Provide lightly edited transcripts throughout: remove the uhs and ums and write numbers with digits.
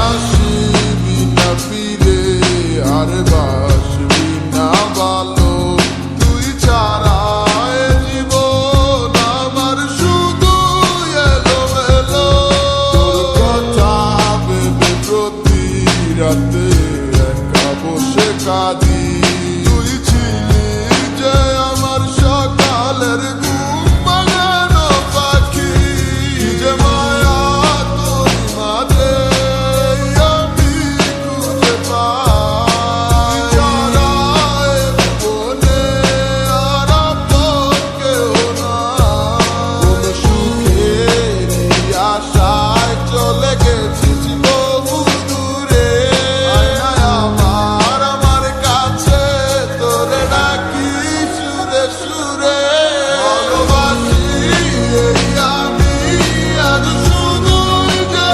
আসিবি না ফিরে আর বাসবি না ভালো তুই ছাড়া এ জীবন আমার শুধু এলোমেলো তোর কথা ভেবে প্রতি রাতে একা বসে কাঁদি তুই ছিলি যে আমার সকালের ঘুম ভাঙানো পাখি যে মায়া তোর মাঝে আমি খুঁজে পাই যারা এ জীবনে আর আপন কেউ না কোন সুখের আশায় চলে গেছিস বহু দূরে আমার কাছে তোরে ডাকি সুরে সুরে ভালোবাসি আমি আজ শুধুই যে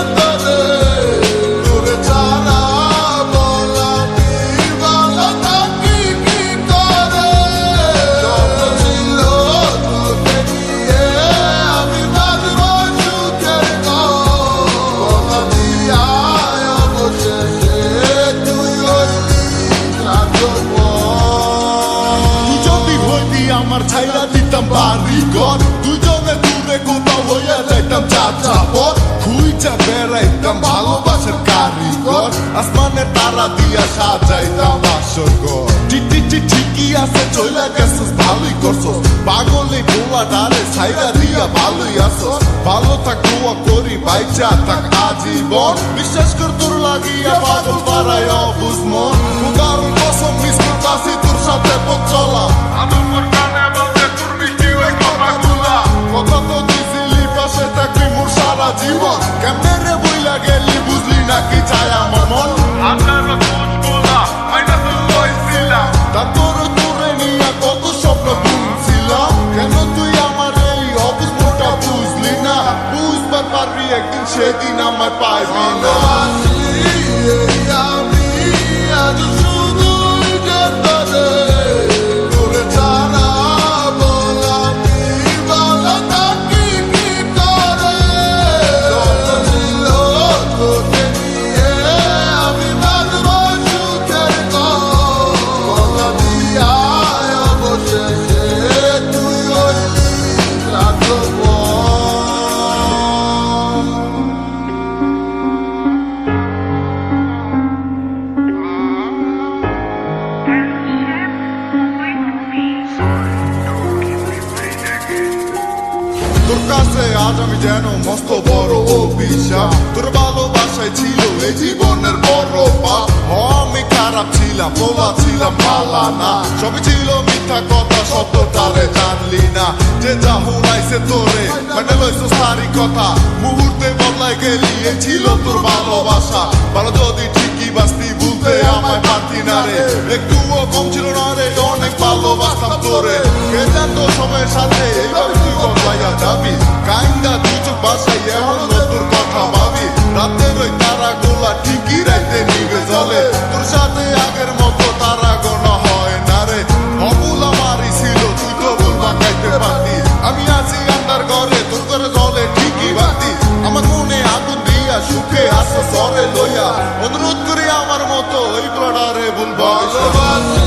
তোরে ছাড়া বল আমি ভালো থাকি কি করে স্বপ্ন ছিল তোকে নিয়ে আমি বাঁধব সুখের কথা দিয়া অবশেষে তুই হইলি তুই যদি হইতি আমার ছাইরা দিতাম বাড়ি ঘর দুজনে দূরে কোথাও হইয়া যাইতাম যাযাবর খুঁজা বেড়াইতাম ভালোবাসার কারিগর আসমানে তারা দিয়া সাজাইতাম আসর ঘর ঠিকই আছে চইলা গেছস ভালোই করছস পাগলে গোলা ডারে ছাইরা দিয়া ভালোই আসস ভালো থাক দোয়া করি বাইচা থাক আজীবন বিশ্বাস কর তোর লাগিয়া পাগল পারায় অবুঝ মন খোদার কসম মিস করতাছি তোর সাথে পথ চলা কথা তো দিছিলি পাশে থাকবি মোর সারা জীবন কেমনে রে বইলা গেলি বুঝলি নাকি চায় আমার মন তারপর তোরে নিয়ে কত স্বপ্ন বুনছিলাম কেন তুই আমার এই অবস্থাটা বুঝলি না বুঝবার পারবি একদিন সেদিন আমার পাইবি না আমি আজ শুধুই যে তোরে ছাড়া বল আমি ভালো থাকি কি করে স্বপ্ন ছিল তোকে নিয়ে আমি বাঁধব সুখের কথা দিয়া অবশেষে তুই হইলি স্বার্থপর তোর কাছে আজ আমি যেন মস্ত বড় অভিশাপ তোর ভালোবাসায় ছিল এই জীবনের বড় পাপ আমি খারাপ ছিলাম বলা ছিলাম পালা না সবই ছিল মিথ্যা কথা সত্যটারে জানলি না যে যা হুনাইছে তোরে মানে লইছো সারি কথা মুহূর্তে বদলাই গেলি এই ছিল তোর ভালোবাসা ভালো যদি ঠিকই বাস্তি বলতে আমায় পারতি না রে একটুও কম ছিল না রে অনেক ভালোবাসতাম তোরে কে জানতো সময়ের সাথে এইভাবে তুই বদলাইয়া যাবি কাইন্দা দুই চোখ বাসাই এমন তোর কথা ভাবি রাতের ওই তারা গোলা ঠিকই রাইতে নিবে জলে তোর সাথে আগের মতো তারা গোনা হয় না রে অবুল আমারই ছিল তুই তো ভুল বাঁকাইতে পারতি আমি আছি আন্দার ঘরে তোর ঘরে জলে ঠিকই বাতি আমার মনে আগুন দিয়া সুখে আসো সরে লইয়া অনুরোধ করি আমার মতো ওই ব্লডারে ভুল ভালোবাসি